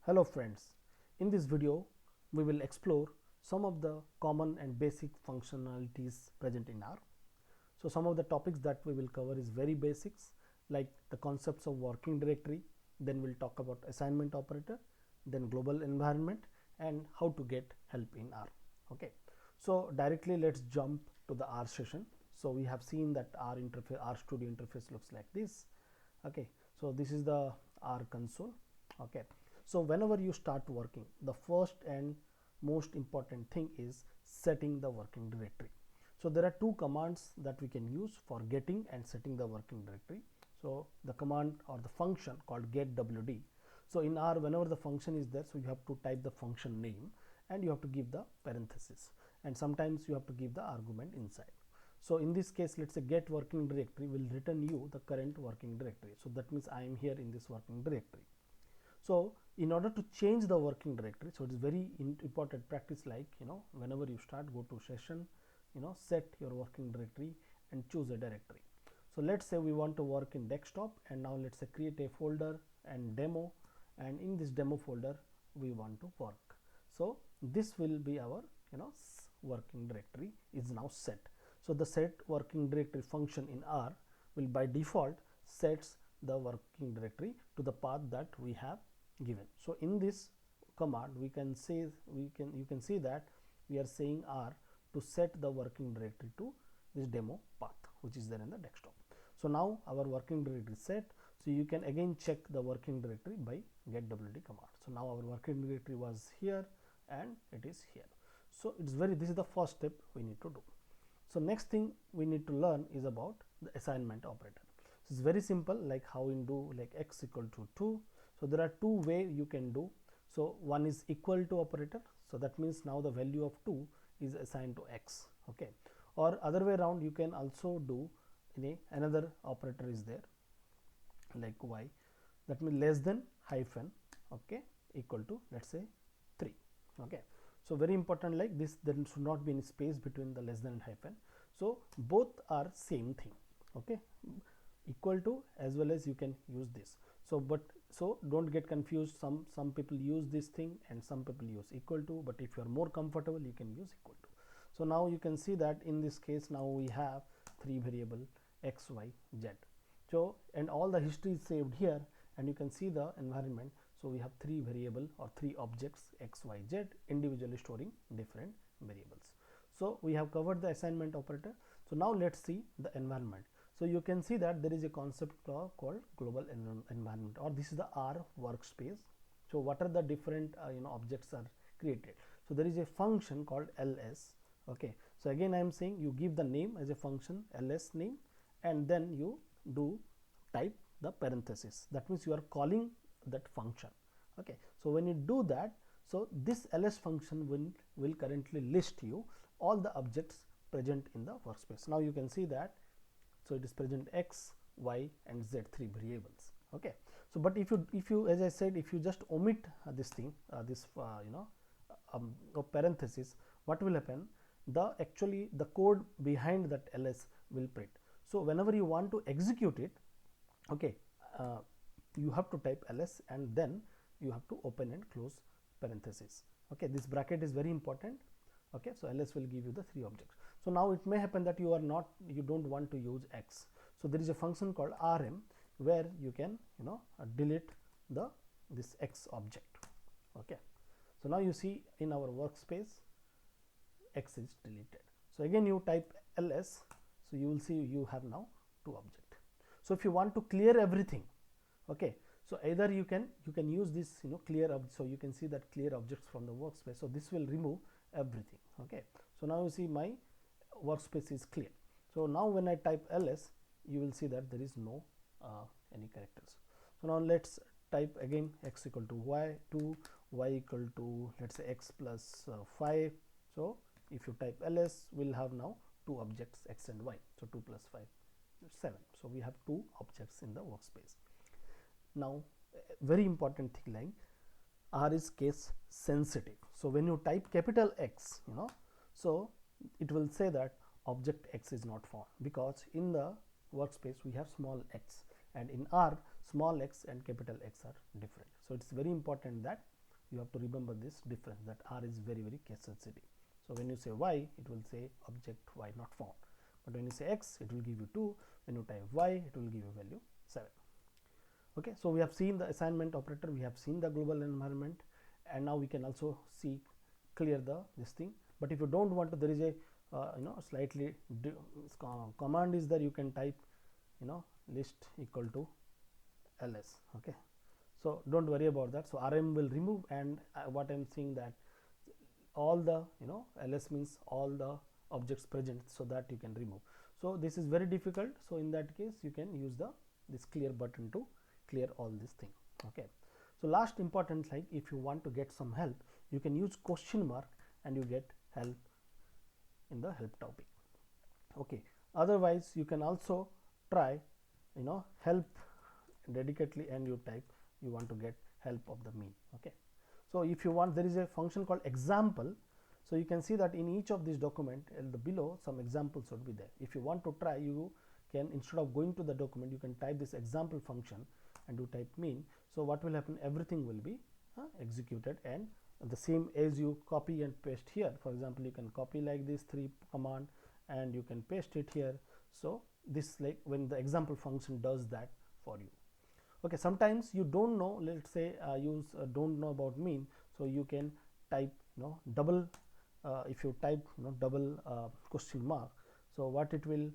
Hello friends, in this video we will explore some of the common and basic functionalities present in R. So some of the topics that we will cover is very basics, like the concepts of working directory, then we'll talk about assignment operator, then global environment, and how to get help in R. Okay, so directly let's jump to the R session. So we have seen that R interface, RStudio interface looks like this. Okay, so this is the R console. Okay, so whenever you start working, the first and most important thing is setting the working directory. So there are two commands that we can use for getting and setting the working directory. So the command or the function called getwd. So in R, whenever the function is there, so you have to type the function name and you have to give the parenthesis, and sometimes you have to give the argument inside. So in this case, let's say get working directory will return you the current working directory. So that means I am here in this working directory. So in order to change the working directory, so it is very important practice, like whenever you start, go to session, set your working directory and choose a directory. So let's say we want to work in desktop, and now let's say create a folder and demo, and in this demo folder we want to work. So this will be our working directory is now set. So the set working directory function in R will by default sets the working directory to the path that we have given. So in this command you can see that we are saying R to set the working directory to this demo path which is there in the desktop. So now our working directory is set. So you can again check the working directory by getwd command. So now our working directory was here and it is here. So this is the first step we need to do. So next thing we need to learn is about the assignment operator. So it's very simple, like how we do like x equal to 2. So there are two ways you can do. So one is equal to operator. So that means now the value of 2 is assigned to x. Okay. Or other way around, you can also do another operator is there like y. That means less than hyphen, okay, equal to, let's say, 3. Okay. So very important, like this, there should not be any space between the less than and hyphen. So both are same thing. Okay, equal to as well as you can use this. So don't get confused. Some people use this thing and some people use equal to, but if you are more comfortable, you can use equal to. So now you can see that in this case now we have 3 variable x, y, z. So and all the history is saved here, and you can see the environment. So we have 3 variable or 3 objects x, y, z individually storing different variables. So we have covered the assignment operator. So now let's see the environment. So you can see that there is a concept called global environment, or this is the R workspace. So what are the different objects are created? So there is a function called ls. Okay, so again I am saying you give the name as a function ls name, and then you do type the parenthesis. That means you are calling that function. Okay, so when you do that, so this ls function will currently list you all the objects present in the workspace. Now you can see that, so it is present x, y, and z, 3 variables. Okay, so but if you as I said, if you just omit this thing, parenthesis, what will happen? Actually the code behind that ls will print. So whenever you want to execute it, okay, you have to type ls and then you have to open and close parenthesis. Okay, this bracket is very important. Okay, so ls will give you the 3 objects. So now it may happen that you don't want to use x. So there is a function called rm where you can delete this x object. Okay, so now you see in our workspace x is deleted. So again you type ls, so you will see you have now 2 objects. So if you want to clear everything, okay, so either you can use this clear so you can see that clear objects from the workspace. So this will remove everything. Okay, so now you see my workspace is clear. So now when I type ls, you will see that there is no any characters. So now let's type again x equal to y, 2, y equal to, let's say, x plus 5. So if you type ls, we'll have now 2 objects x and y. So 2 plus 5 is 7. So we have 2 objects in the workspace. Now very important thing, like R is case sensitive. So when you type capital X, so it will say that object X is not found, because in the workspace we have small x, and in R small x and capital X are different. So it's very important that you have to remember this difference, that R is very case sensitive. So when you say Y, it will say object Y not found, but when you say X, it will give you 2. When you type Y, it will give you value 7. Okay, so we have seen the assignment operator, we have seen the global environment, and now we can also see clear this thing. But if you don't want to, there is a slightly command is there. You can type list equal to ls. Okay, so don't worry about that. So rm will remove, and what I'm seeing that all the ls means all the objects present, so that you can remove. So this is very difficult, so in that case you can use this clear button to clear all this thing. Okay, so last important, like if you want to get some help, you can use question mark and you get help in the help topic. Okay, otherwise you can also try help dedicatedly, and you type you want to get help of the mean. Okay, so if you want, there is a function called example. So you can see that in each of these document and the below some examples would be there. If you want to try, you can, instead of going to the document, you can type this example function and you type mean. So what will happen, everything will be executed, and the same as you copy and paste here. For example, you can copy like this 3 command and you can paste it here. So this, like when the example function does that for you. Okay, sometimes you don't know, let's say don't know about mean, so you can type double, if you type double question mark, so what it will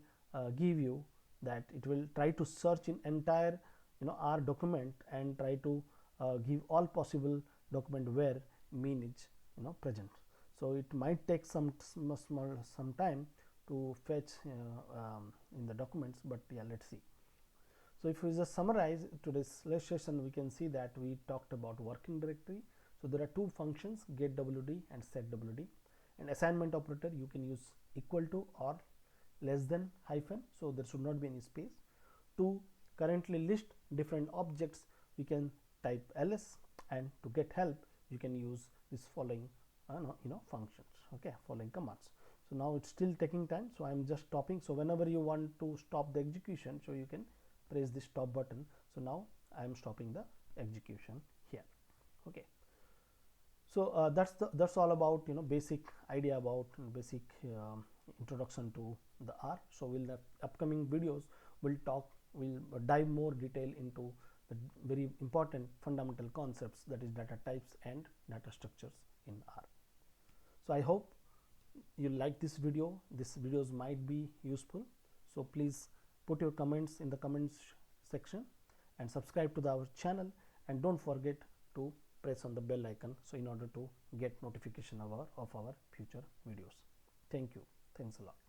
give you, that it will try to search in entire R document and try to give all possible document where mean is present. So it might take some time to fetch in the documents, but yeah, let's see. So if we just summarize today's session, we can see that we talked about working directory. So there are 2 functions, getWD and setWD. And assignment operator, you can use equal to or less than hyphen, so there should not be any space. To currently list different objects, we can type ls, and to get help you can use this following functions. Okay, following commands. So now it's still taking time, so I'm just stopping. So whenever you want to stop the execution, so you can press the stop button. So now I am stopping the execution here. Okay, so that's all about basic idea about basic introduction to the R. So will the upcoming videos will dive more detail into the very important fundamental concepts, that is data types and data structures in R. So I hope you like this video. These videos might be useful, so please put your comments in the comments section and subscribe to our channel, and don't forget to press on the bell icon, so in order to get notification of our future videos. Thank you. Thanks a lot.